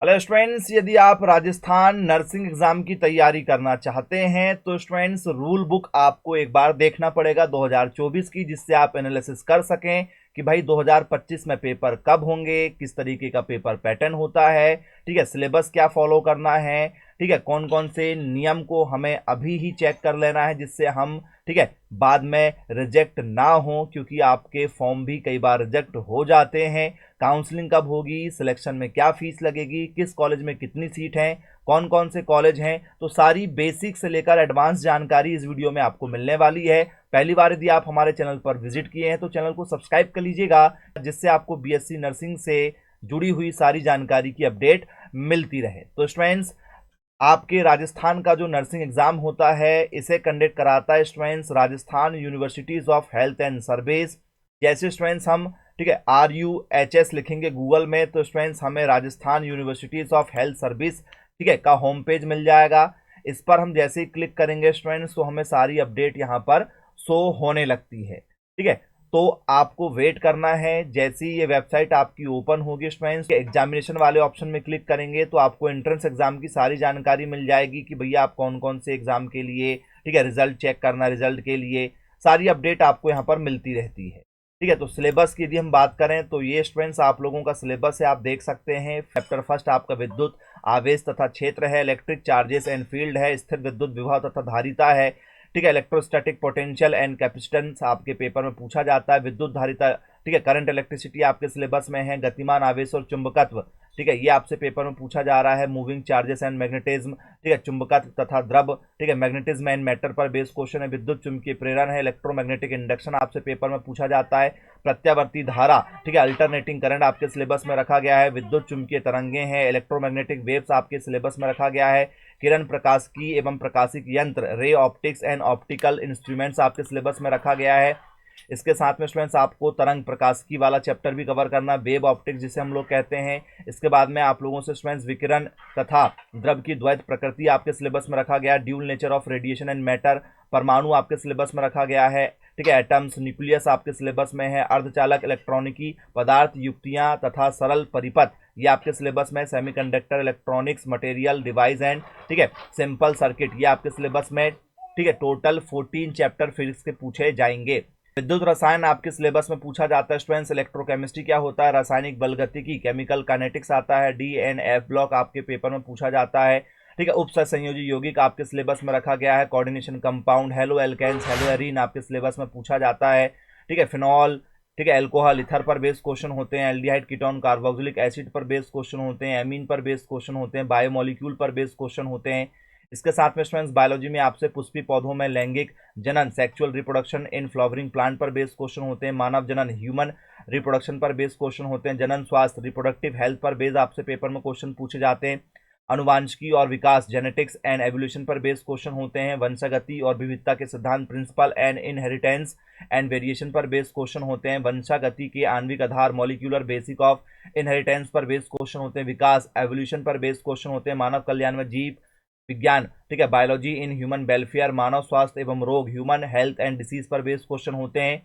Hello students, यदि आप Rajasthan nursing exam की तैयारी करना चाहते हैं तो स्टूडेंट्स रूल बुक आपको एक बार देखना पड़ेगा 2024 की, जिससे आप एनालिसिस कर सकें कि भाई 2025 में पेपर कब होंगे, किस तरीके का पेपर पैटर्न होता है, ठीक है, सिलेबस क्या फॉलो करना है, ठीक है, कौन कौन से नियम को हमें अभी ही चेक कर लेना है जिससे हम, ठीक है, बाद में रिजेक्ट ना हो, क्योंकि आपके फॉर्म भी कई बार रिजेक्ट हो जाते हैं। काउंसलिंग कब होगी, सिलेक्शन में क्या फीस लगेगी, किस कॉलेज में कितनी सीट है, कौन कौन से कॉलेज हैं, तो सारी बेसिक से लेकर एडवांस जानकारी इस वीडियो में आपको मिलने वाली है। पहली बार यदि आप हमारे चैनल पर विजिट किए हैं तो चैनल को सब्सक्राइब कर लीजिएगा, जिससे आपको बीएससी नर्सिंग से जुड़ी हुई सारी जानकारी की अपडेट मिलती रहे। तो स्टूडेंट्स, आपके राजस्थान का जो नर्सिंग एग्जाम होता है इसे कंडक्ट कराता है students Rajasthan universities of health and service. जैसे स्टूडेंट्स हम, ठीक है, RUHS लिखेंगे गूगल में तो स्टूडेंट्स हमें Rajasthan universities of health service, ठीक है, का होम पेज मिल जाएगा। इस पर हम जैसे ही क्लिक करेंगे स्टूडेंट्स तो हमें सारी अपडेट यहाँ पर शो होने लगती है, ठीक है। तो आपको वेट करना है। जैसे ही ये वेबसाइट आपकी ओपन होगी स्टूडेंट्स, एग्जामिनेशन वाले ऑप्शन में क्लिक करेंगे तो आपको एंट्रेंस एग्जाम की सारी जानकारी मिल जाएगी कि भैया आप कौन कौन से एग्जाम के लिए, ठीक है, रिजल्ट चेक करना, रिजल्ट के लिए सारी अपडेट आपको यहाँ पर मिलती रहती है, ठीक है। तो सिलेबस की यदि हम बात करें तो ये स्टूडेंट्स आप लोगों का सिलेबस है, आप देख सकते हैं। चैप्टर फर्स्ट आपका विद्युत आवेश तथा क्षेत्र है, इलेक्ट्रिक चार्जेस एंड फील्ड है, स्थिर विद्युत विभव तथा धारिता है, ठीक है, इलेक्ट्रोस्टैटिक पोटेंशियल एंड कैपेसिटेंस आपके पेपर में पूछा जाता है, विद्युत धारिता, ठीक है, करंट इलेक्ट्रिसिटी आपके सिलेबस में है, गतिमान आवेश और चुंबकत्व, ठीक है, ये आपसे पेपर में पूछा जा रहा है, मूविंग चार्जेस एंड मैग्नेटिज्म, ठीक है, चुंबकत्व तथा द्रव, ठीक है, मैग्नेटिज्म एंड मैटर पर बेस क्वेश्चन है, विद्युत चुंबकीय प्रेरण है, इलेक्ट्रोमैग्नेटिक इंडक्शन आपसे पेपर में पूछा जाता है, प्रत्यावर्ती धारा, ठीक है, अल्टरनेटिंग करंट आपके सिलेबस में रखा गया है, विद्युत चुंबकीय तरंगे हैं, इलेक्ट्रोमैग्नेटिक वेव्स आपके सिलेबस में रखा गया है, किरण प्रकाशिकी एवं प्रकाशिक यंत्र, ray optics and optical instruments आपके सिलेबस में रखा गया है। इसके साथ में स्टूडेंट्स आपको तरंग प्रकाशिकी वाला चैप्टर भी कवर करना, वेव ऑप्टिक्स जिसे हम लोग कहते हैं। इसके बाद में आप लोगों से स्टूडेंट्स विकिरण तथा द्रव की द्वैत प्रकृति आपके सिलेबस में रखा गया, dual nature of radiation and matter, परमाणु आपके सिलेबस में रखा गया है, ठीक है, एटम्स, न्यूक्लियस आपके सिलेबस में है, अर्धचालक, इलेक्ट्रॉनिकी पदार्थ, युक्तियां तथा सरल परिपथ ये आपके सिलेबस में, semiconductor, electronics, material, device and, ठीक है, सिंपल सर्किट ये आपके सिलेबस में, ठीक है। टोटल 14 चैप्टर फिजिक्स के पूछे जाएंगे। विद्युत रसायन आपके सिलेबस में पूछा जाता है स्टूडेंट्स, इलेक्ट्रोकेमिस्ट्री क्या होता है, रासायनिक बलगतिकी, केमिकल काइनेटिक्स आता है, DNF ब्लॉक आपके पेपर में पूछा जाता है, ठीक है, उपसंयोजी यौगिक आपके सिलेबस में रखा गया है, coordination compound, haloalkanes, haloarene आपके सिलेबस में पूछा जाता है, ठीक है, फिनॉल, ठीक है, एल्कोहल, इथर पर बेस्ड क्वेश्चन होते हैं, एल्डिहाइड, कीटोन, कार्बोक्सिलिक एसिड पर बेस्ड क्वेश्चन होते हैं, एमीन पर बेस्ड क्वेश्चन होते हैं, बायोमोलिक्यूल पर बेस्ड क्वेश्चन होते हैं। इसके साथ में स्टूडेंट्स बायोलॉजी में आपसे पुष्पी पौधों में लैंगिक जनन, sexual reproduction in flowering plant पर बेस्ड क्वेश्चन होते हैं, मानव जनन, ह्यूमन रिप्रोडक्शन पर बेस्ड क्वेश्चन होते हैं, जनन स्वास्थ्य, रिप्रोडक्टिव हेल्थ पर बेस्ड आपसे पेपर में क्वेश्चन पूछे जाते हैं, अनुवांशिकी और विकास, जेनेटिक्स एंड एवोल्यूशन पर बेस्ड क्वेश्चन होते हैं, वंशागति और विविधता के सिद्धांत, principle and inheritance and variation पर बेस्ड क्वेश्चन होते हैं, वंशागति के आणविक आधार, मॉलिक्यूलर बेसिक ऑफ इनहेरिटेंस पर बेस्ड क्वेश्चन होते हैं, विकास, एवोल्यूशन पर बेस्ड क्वेश्चन होते हैं, मानव कल्याण में जीव विज्ञान, ठीक है, बायोलॉजी इन ह्यूमन वेलफेयर, मानव स्वास्थ्य एवं रोग, ह्यूमन हेल्थ एंड डिसीज पर बेस्ड क्वेश्चन होते हैं,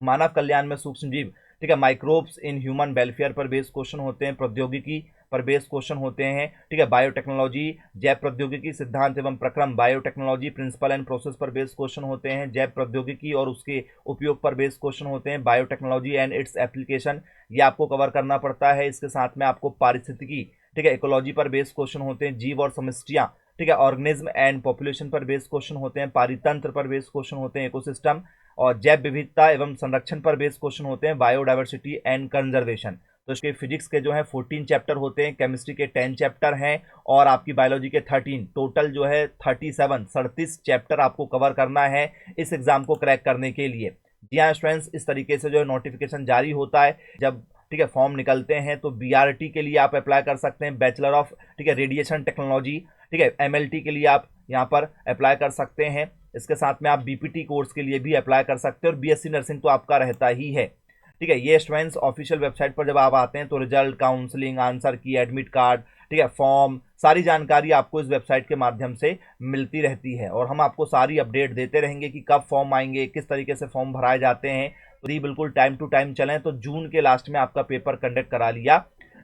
मानव कल्याण में सूक्ष्म जीव, ठीक है, माइक्रोब्स इन ह्यूमन वेलफेयर पर बेस्ड क्वेश्चन होते हैं, प्रौद्योगिकी पर बेस्ड क्वेश्चन होते हैं, ठीक है, बायोटेक्नोलॉजी, जैव प्रौद्योगिकी, सिद्धांत एवं प्रक्रम, बायोटेक्नोलॉजी, प्रिंसिपल एंड प्रोसेस पर बेस्ड क्वेश्चन होते हैं, जैव प्रौद्योगिकी और उसके उपयोग पर बेस्ड क्वेश्चन होते हैं, बायोटेक्नोलॉजी एंड इट्स एप्लीकेशन ये आपको कवर करना पड़ता है। इसके साथ में आपको पारिस्थितिकी, ठीक है, इकोलॉजी पर बेस्ड क्वेश्चन होते हैं, जीव और समष्टियां, ठीक है, ऑर्गेनिज्म एंड पॉपुलेशन पर बेस्ड क्वेश्चन होते हैं, पारितंत्र पर बेस्ड क्वेश्चन होते हैं, इकोसिस्टम और जैव विविधता एवं संरक्षण पर बेस्ड क्वेश्चन होते हैं, बायोडाइवर्सिटी एंड कंजर्वेशन। तो इसके फिजिक्स के जो है 14 चैप्टर होते हैं, केमिस्ट्री के 10 चैप्टर हैं और आपकी बायोलॉजी के 13, टोटल जो है 37 चैप्टर आपको कवर करना है इस एग्जाम को क्रैक करने के लिए। जी हाँ स्टूडेंट्स, इस तरीके से जो है नोटिफिकेशन जारी होता है जब, ठीक है, फॉर्म निकलते हैं तो BRT के लिए आप अप्लाई कर सकते हैं, बैचलर ऑफ, ठीक है, रेडिएशन टेक्नोलॉजी, ठीक है, MLT के लिए आप यहाँ पर अप्लाई कर सकते हैं। इसके साथ में आप BPT कोर्स के लिए भी अप्लाई कर सकते हैं और BSc नर्सिंग तो आपका रहता ही है, ठीक है। ये स्टूडेंट्स ऑफिशियल वेबसाइट पर जब आप आते हैं तो रिजल्ट, काउंसलिंग, आंसर की, एडमिट कार्ड, ठीक है, फॉर्म, सारी जानकारी आपको इस वेबसाइट के माध्यम से मिलती रहती है और हम आपको सारी अपडेट देते रहेंगे कि कब फॉर्म आएंगे, किस तरीके से फॉर्म भराए जाते हैं। तो ये बिल्कुल टाइम टू टाइम चलें तो जून के लास्ट में आपका पेपर कंडक्ट करा लिया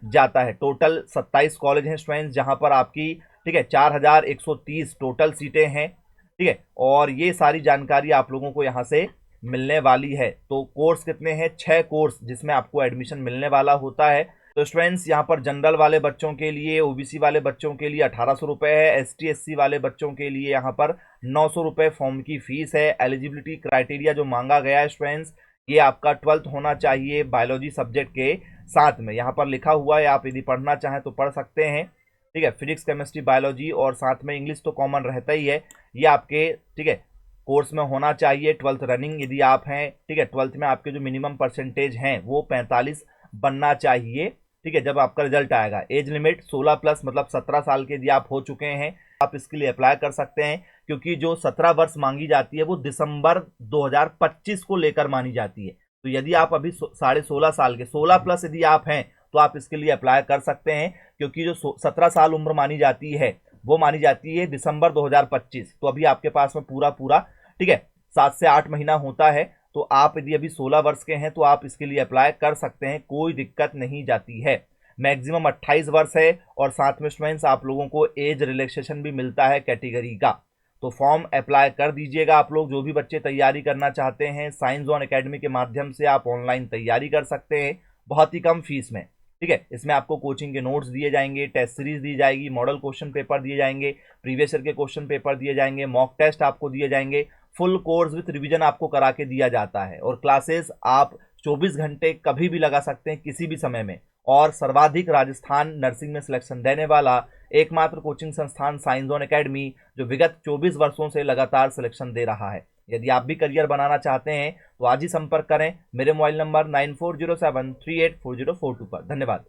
जाता है। टोटल 27 कॉलेज हैं स्टूडेंट्स, जहां पर आपकी ठीक है 4130 टोटल सीटें हैं। ठीक है, और ये सारी जानकारी आप लोगों को यहाँ से मिलने वाली है। तो कोर्स कितने हैं? 6 कोर्स जिसमें आपको एडमिशन मिलने वाला होता है। तो स्टूडेंट्स यहाँ पर जनरल वाले बच्चों के लिए, ओबीसी वाले बच्चों के लिए 1800 रुपये है, एसटी एससी वाले बच्चों के लिए यहाँ पर 900 रुपये फॉर्म की फीस है। एलिजिबिलिटी क्राइटेरिया जो मांगा गया है स्टूडेंट्स, ये आपका 12th होना चाहिए बायोलॉजी सब्जेक्ट के साथ में। यहाँ पर लिखा हुआ है, आप यदि पढ़ना चाहें तो पढ़ सकते हैं। ठीक है, फिजिक्स केमिस्ट्री बायोलॉजी और साथ में इंग्लिश तो कॉमन रहता ही है। ये आपके ठीक है कोर्स में होना चाहिए। 12th रनिंग यदि आप हैं, ठीक है 12th में आपके जो मिनिमम परसेंटेज हैं वो 45 बनना चाहिए। ठीक है, जब आपका रिजल्ट आएगा। एज लिमिट 16+ मतलब 17 साल के यदि आप हो चुके हैं, आप इसके लिए अप्लाई कर सकते हैं। क्योंकि जो 17 वर्ष मांगी जाती है वो दिसंबर 2025 को लेकर मानी जाती है। तो यदि आप अभी 16.5 साल के 16+ यदि आप हैं तो आप इसके लिए अप्लाई कर सकते हैं। क्योंकि जो 17 साल उम्र मानी जाती है वो मानी जाती है दिसंबर 2025। तो अभी आपके पास में पूरा ठीक है 7 से 8 महीना होता है। तो आप यदि अभी 16 वर्ष के हैं तो आप इसके लिए अप्लाई कर सकते हैं, कोई दिक्कत नहीं जाती है। मैक्सिमम 28 वर्ष है और साथ में स्टूडेंट्स आप लोगों को एज रिलैक्सेशन भी मिलता है कैटेगरी का। तो फॉर्म अप्लाई कर दीजिएगा आप लोग, जो भी बच्चे तैयारी करना चाहते हैं। साइंस जोन एकेडमी के माध्यम से आप ऑनलाइन तैयारी कर सकते हैं बहुत ही कम फीस में। ठीक है, इसमें आपको कोचिंग के नोट्स दिए जाएंगे, टेस्ट सीरीज दी जाएगी, मॉडल क्वेश्चन पेपर दिए जाएंगे, प्रीवियस ईयर के क्वेश्चन पेपर दिए जाएंगे, मॉक टेस्ट आपको दिए जाएंगे, फुल कोर्स विथ रिवीजन आपको करा के दिया जाता है। और क्लासेस आप 24 घंटे कभी भी लगा सकते हैं, किसी भी समय में। और सर्वाधिक राजस्थान नर्सिंग में सिलेक्शन देने वाला एकमात्र कोचिंग संस्थान साइंस जोन एकेडमी, जो विगत 24 वर्षों से लगातार सिलेक्शन दे रहा है। यदि आप भी करियर बनाना चाहते हैं तो आज ही संपर्क करें मेरे मोबाइल नंबर 9407384042 पर। धन्यवाद।